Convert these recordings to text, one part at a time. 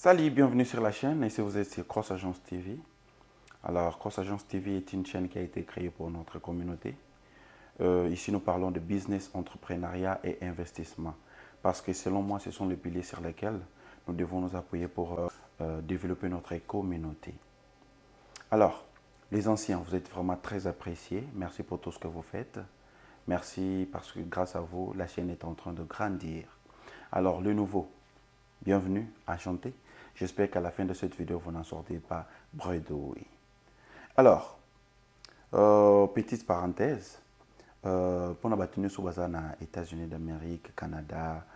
Salut, bienvenue sur la chaîne. Ici vous êtes sur Cross Agence TV. Alors, Cross Agence TV est une chaîne qui a été créée pour notre communauté. Ici, nous parlons de business, entrepreneuriat et investissement. Parce que selon moi, ce sont les piliers sur lesquels nous devons nous appuyer pour développer notre communauté. Alors, les anciens, vous êtes vraiment très appréciés. Merci pour tout ce que vous faites. Merci parce que grâce à vous, la chaîne est en train de grandir. Alors, le nouveau, bienvenue, enchanté. J'espère qu'à la fin de cette vidéo, vous n'en sortez pas bredouille. Alors, petite parenthèse, pour nous tenir sur les États-Unis d'Amérique, Canada,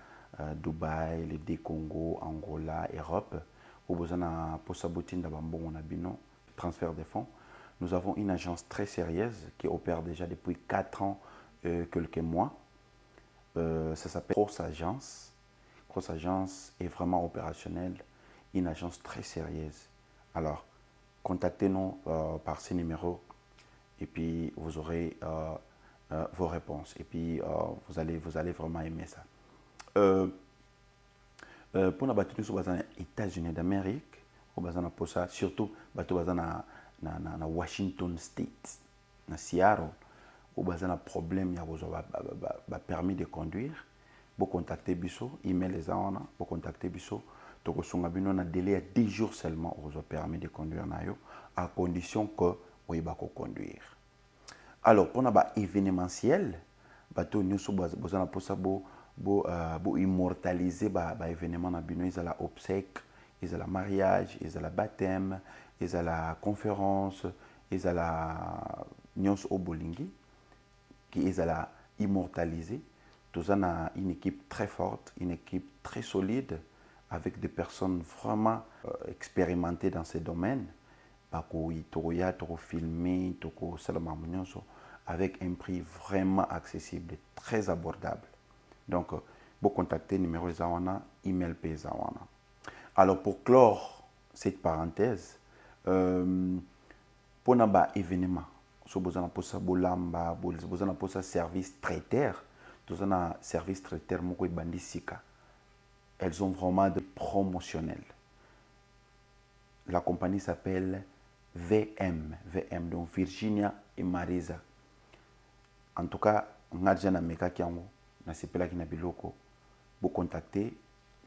Dubaï, les deux Congo, Angola, Europe, où vous avez pour saboter transfert de fonds. Nous avons une agence très sérieuse qui opère déjà depuis 4 ans, quelques mois. Ça s'appelle Cross Agence. Cross Agence est vraiment opérationnelle, une agence très sérieuse. Alors, contactez-nous par ces numéros et puis vous aurez vos réponses. Et puis, vous allez vraiment aimer ça. Pour nous battre sur les États-Unis d'Amérique, surtout dans Washington State, dans Seattle, où vous avez un problème, vous avez permis de conduire. Vous contactez Bisso, email les gens, vous contactez Bisso. Donc, vous avez un délai de 10 jours seulement, vous avez permis de conduire, à condition que vous ayez conduire. Alors, pour un événementiel, vous avez immortaliser l'événement, ils ont la obsèque, ils ont la mariage, ils ont la baptême, ils ont la conférence, ils ont la nyons au bolingi, qui ils ont la immortaliser. Tout ça a une équipe très forte, une équipe très solide, avec des personnes vraiment expérimentées dans ces domaines. Avec un prix vraiment accessible, très abordable. Donc, vous contactez le numéro Zawana, email Zawana. Alors, pour clore cette parenthèse, pour un événement, si vous avez un service traiteur, vous avez un service traiteur, elles ont vraiment de promotionnels. La compagnie s'appelle VM, donc Virginia et Marisa. En tout cas, on a déjà meka kiango, na sepela ki na biloko, vous contactez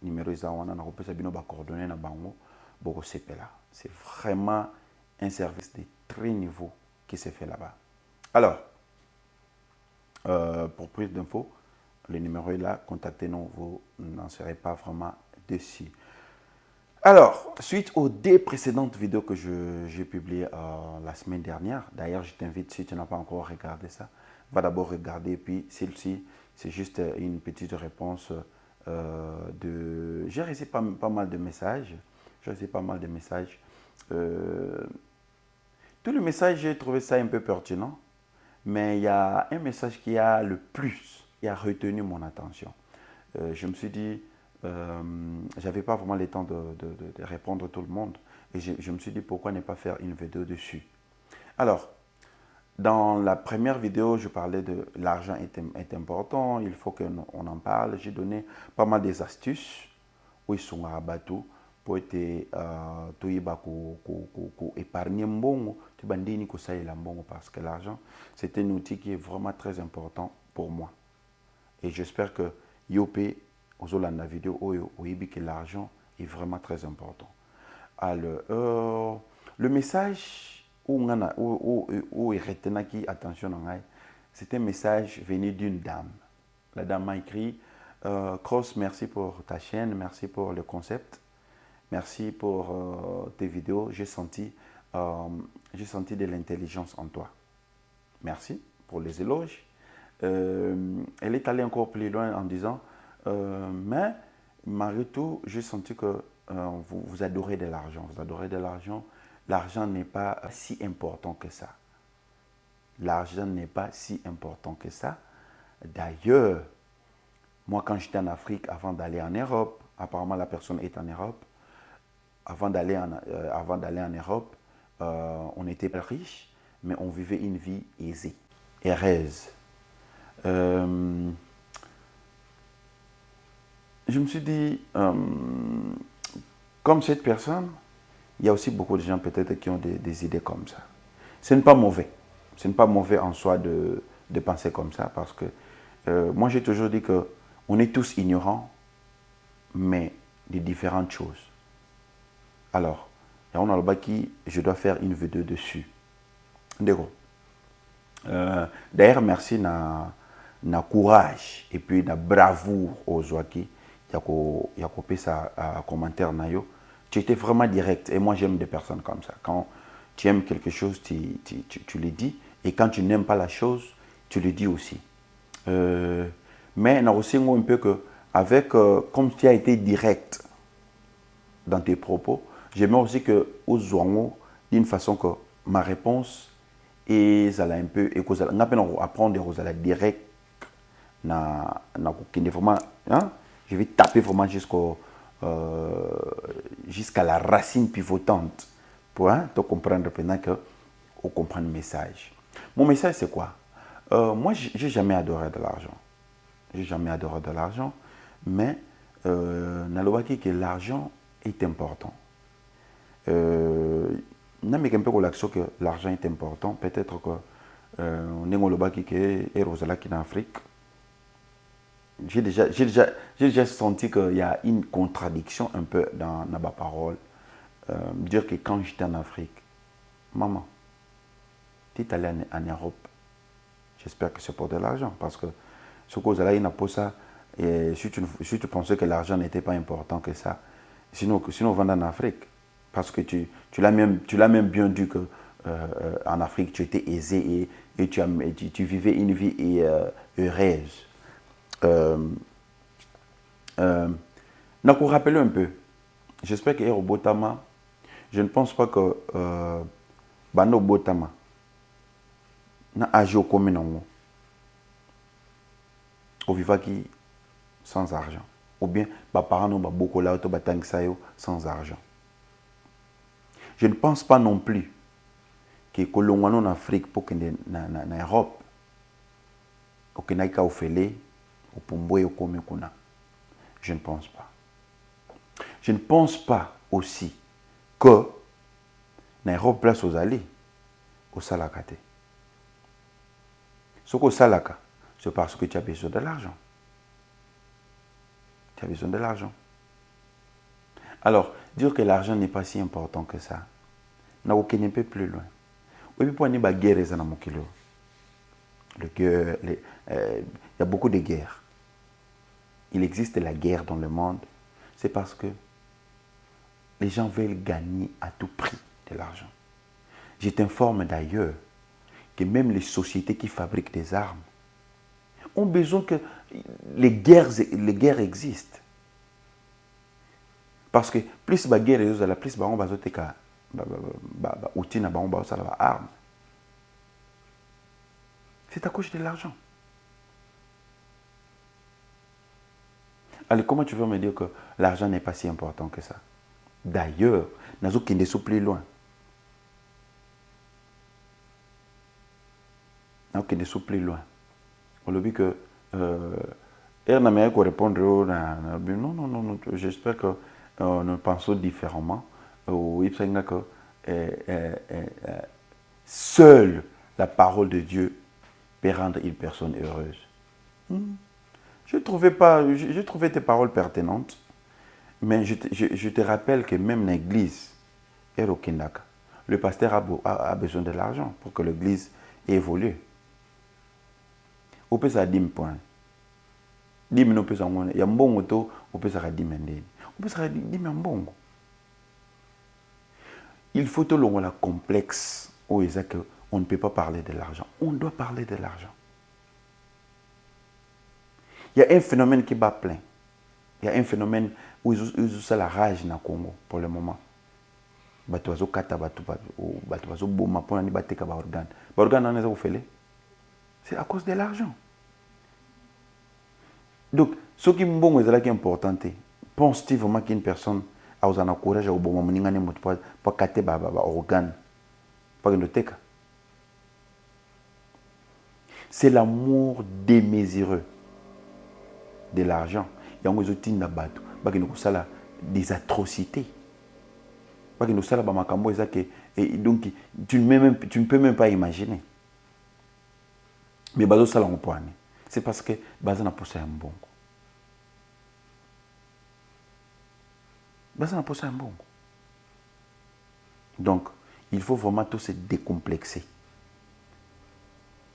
numéro zawana na kopesa bino ba coordonnées na bango, boko sepela. C'est vraiment un service de très niveau qui se fait là-bas. Alors, pour plus d'infos, le numéro est là, contactez-nous, vous n'en serez pas vraiment déçus. Alors, suite aux 2 précédentes vidéos que j'ai publiées la semaine dernière, d'ailleurs je t'invite, si tu n'as pas encore regardé ça, va d'abord regarder, puis celle-ci, c'est juste une petite réponse de... J'ai reçu pas mal de messages, tous les messages, j'ai trouvé ça un peu pertinent, mais il y a un message qui a retenu mon attention. Je me suis dit, j'avais pas vraiment le temps de répondre à tout le monde, et je me suis dit pourquoi ne pas faire une vidéo dessus. Alors, dans la première vidéo, je parlais de l'argent est important, il faut qu'on en parle. J'ai donné pas mal des astuces où ils sont à bateau pour être épargner mbongo, parce que l'argent, c'est un outil qui est vraiment très important pour moi. Et j'espère que Yopé, la vidéo, que l'argent est vraiment très important. Alors, le message où il retenait attention, c'est un message venu d'une dame. La dame m'a écrit Cross, merci pour ta chaîne, merci pour le concept, merci pour tes vidéos. J'ai senti de l'intelligence en toi. Merci pour les éloges. Elle est allée encore plus loin en disant mais malgré tout, j'ai senti que vous adorez de l'argent. Vous adorez de l'argent. L'argent n'est pas si important que ça. L'argent n'est pas si important que ça. D'ailleurs, moi, quand j'étais en Afrique, avant d'aller en Europe, apparemment la personne est en Europe, avant d'aller en Europe, on était pas riche, mais on vivait une vie aisée, heureuse. Je me suis dit, comme cette personne, il y a aussi beaucoup de gens peut-être qui ont des idées comme ça. Ce n'est pas mauvais. Ce n'est pas mauvais en soi de penser comme ça parce que moi j'ai toujours dit qu'on est tous ignorants, mais de différentes choses. Alors, il y a un alba qui, je dois faire une vidéo dessus. D'ailleurs, merci na courage et puis na bravoure aux Zouaki. Il y a copié ça à commentaire nayo. Tu étais vraiment direct et moi j'aime des personnes comme ça. Quand tu aimes quelque chose, tu le dis. Et quand tu n'aimes pas la chose, tu le dis aussi. Mais on a aussi un peu que, avec, comme tu as été direct dans tes propos, j'aimerais aussi que aux Zouango, d'une façon que ma réponse et ça l'a un peu et que ça n'a pas apprendre aux la direct na vraiment hein? Je vais taper vraiment jusqu'à la racine pivotante pour hein, te comprendre maintenant que on comprend le message. Mon message c'est quoi? Moi j'ai jamais adoré de l'argent. J'ai jamais adoré de l'argent, mais nalobaki que l'argent est important. Non mais un peu l'action que l'argent est important, peut-être que on est nalobaki que est Rosala qui est en Afrique. J'ai déjà senti qu'il y a une contradiction un peu dans ma parole. Dire que quand j'étais en Afrique, maman, tu es allé en Europe, j'espère que c'est pour de l'argent. Parce que ce que vous allez pour ça, et si tu pensais que l'argent n'était pas important que ça, sinon on va en Afrique. Parce que tu l'as même bien dit que en Afrique, tu étais aisé et tu vivais une vie heureuse. Je vous rappeler un peu. J'espère que Botama, je ne pense pas que Bano Botama n'a agi au commun au vivaki sans argent. Ou bien, mes parents n'ont pas beaucoup là, sans argent. Je ne pense pas non plus que Colombo en Afrique pour que en Europe, au Kenaïka au Félé, au Pomboé, au Komekuna. Je ne pense pas. Je ne pense pas aussi que en Europe, place aux alliés, au Salakate. Ce qu'au Salaka, c'est parce que tu as besoin de l'argent. Tu as besoin de l'argent. Alors, dire que l'argent n'est pas si important que ça, n'a aucun peu plus loin. Oui, pour une guerre, il y a beaucoup de guerres. Il existe la guerre dans le monde. C'est parce que les gens veulent gagner à tout prix de l'argent. Je t'informe d'ailleurs que même les sociétés qui fabriquent des armes ont besoin que les guerres existent. Parce que plus la guerre est, plus on va armes. C'est à cause de l'argent. Alors comment tu veux me dire que l'argent n'est pas si important que ça? D'ailleurs, nous avons plus loin. Nous avons plus loin. On a vu que répondre non, j'espère que nous pensons différemment. Seule la parole de Dieu peut rendre une personne heureuse. Je trouvais tes paroles pertinentes, mais je te rappelle que même l'église, le pasteur a besoin de l'argent pour que l'église évolue. Au peut ça 10 points. 10 000 peut ça il y a un bon auto, au peut ça 10 000. Au peut ça 10 000 bon. Il faut tout le complexe où on ne peut pas parler de l'argent. On doit parler de l'argent. Il y a un phénomène qui bat plein. Il y a un phénomène où ils ont la rage dans le Congo pour le moment. C'est à cause de l'argent. Donc, ce qui est important, pense-t-il vraiment qu'une personne a un courage au bon moment pour capter les organes? C'est l'amour démesuré de l'argent. Il y a des atrocités Parce que nous sommes dans makambo et donc tu ne peux même pas imaginer. Mais bazo sala ngopane. C'est parce que baza na posa ya mbongo. Baza na posa ya mbongo. Donc, il faut vraiment tout se décomplexer.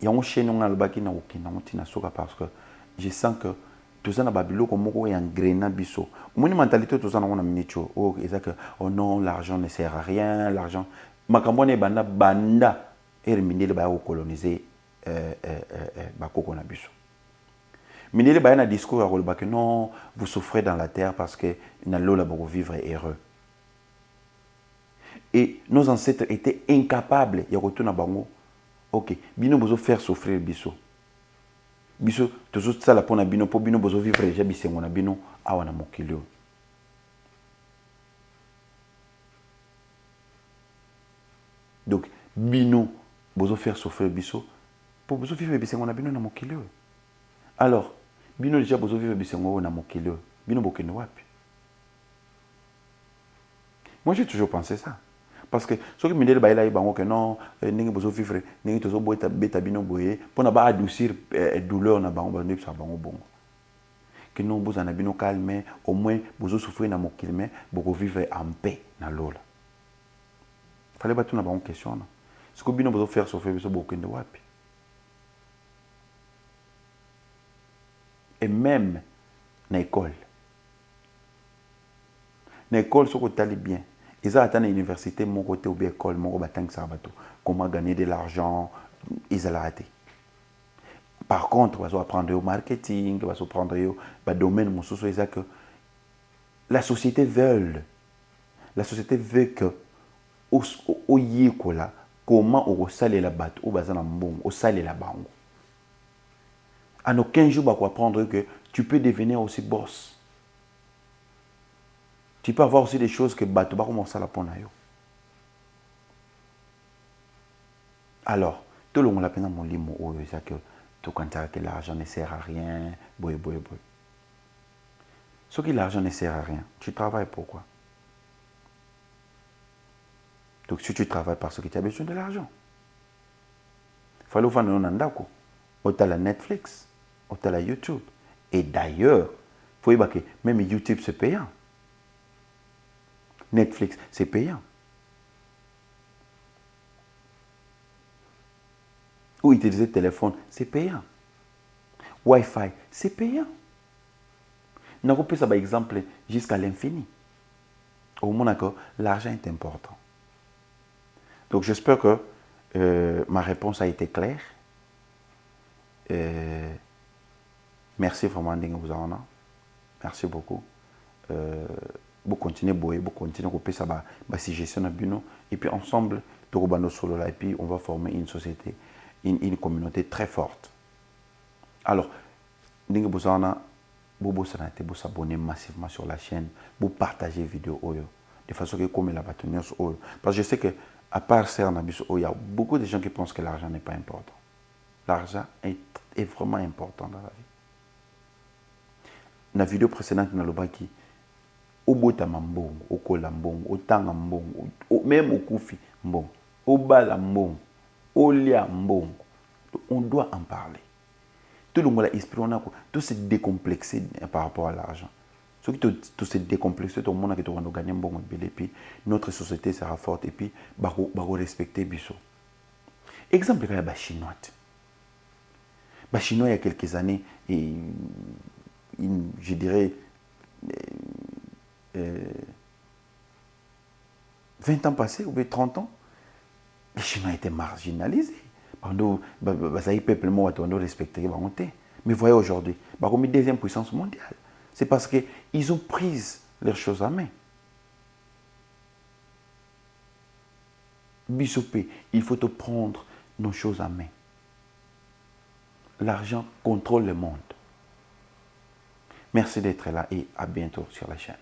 Il y a un chien qui a parce que je sens que tout ça na babilo comme un engrené biso. Mon mentalité tout ça na on minicho. Oh, que oh non, l'argent ne sert à rien, l'argent. Makambone banda et minele ba coloniser bakoko na biso. Minele ba na discours à que non, vous souffrez dans la terre parce que na lola ba vivre heureux. Et nos ancêtres étaient incapables de retourner à Bango. Ok, bino bozo faire souffrir biso. Biso, toujours ça la pona bino, pour bino bozo vivre déjà bisengo na bino, awana mokilio. Donc, bino bozo faire souffrir biso, pour bozo vivre bisengo na bino na mokilio. Alors, bino déjà bozo vivre bisengo na mokilio, bino bokendo wapi. Moi j'ai toujours pensé ça. Parce que ceux qui me disent que non, n'est pas vivre, n'est pas beta bino boye, pour ne pas adoucir douleur na bango, ne pas bon. Que non, vous en avez bino calme, au moins vous souffrez na mon kilme, vous vivre en paix na lola. Fallait pas tout na bango question. Ce que bino vous faire souffrir, vous beaucoup de wapi. Et même na école. Na école, ce que tu as bien. Ils ont atteint l'université, mon côté ou l'école, mon côté comment gagner de l'argent, ils ont raté. Par contre, ils vont apprendre au marketing, ils vont apprendre au domaine, que la société veut que au yikola comment on sale la batte au bazan mbong, au sale la bango. En aucun jour, on va apprendre que tu peux devenir aussi boss. Tu peux avoir aussi des choses que tu vas commencer à la prendre. Alors, tout le monde a pensé dans mon livre, que l'argent ne sert à rien. Ce que l'argent ne sert à rien, tu travailles pourquoi? Donc, si tu travailles parce que tu as besoin de l'argent, il faut faire un andako. Tu as la Netflix, tu as la YouTube. Et d'ailleurs, il faut dire que même YouTube, c'est payant. Netflix, c'est payant. Ou utiliser le téléphone, c'est payant. Wi-Fi, c'est payant. Nous avons ça par exemple jusqu'à l'infini. Au moins, l'argent est important. Donc, j'espère que ma réponse a été claire. Merci vraiment, merci beaucoup. Vous continuez à couper ça, suggestion à Bino, et puis ensemble, et puis on va former une société, une communauté très forte. Alors, vous vous abonner massivement sur la chaîne, vous partagez les vidéos, de façon que comme la bâtonnière, parce que je sais que à part ça, il y a beaucoup de gens qui pensent que l'argent n'est pas important. L'argent est vraiment important dans la vie. Dans la vidéo précédente, dans le baki, au bota mbongo, au kola mbongo, au tanga mbongo, même au koufi mbongo, au bala mbongo, au lia mbongo. On doit en parler. Tout le monde a esprit, on a tout se décomplexé par rapport à l'argent. Ce qui tout se décomplexé, tout le monde a gagné mbongo et puis notre société sera forte et puis bako respecter biso. Exemple il y a chinois. Chinois il y a quelques années et je dirais 20 ans passés ou 30 ans, les Chinois étaient marginalisés. Les peuples ont respecté. Mais voyez aujourd'hui, comme une deuxième puissance mondiale, c'est parce qu'ils ont pris leurs choses en main. Bissopé, il faut te prendre nos choses en main. L'argent contrôle le monde. Merci d'être là et à bientôt sur la chaîne.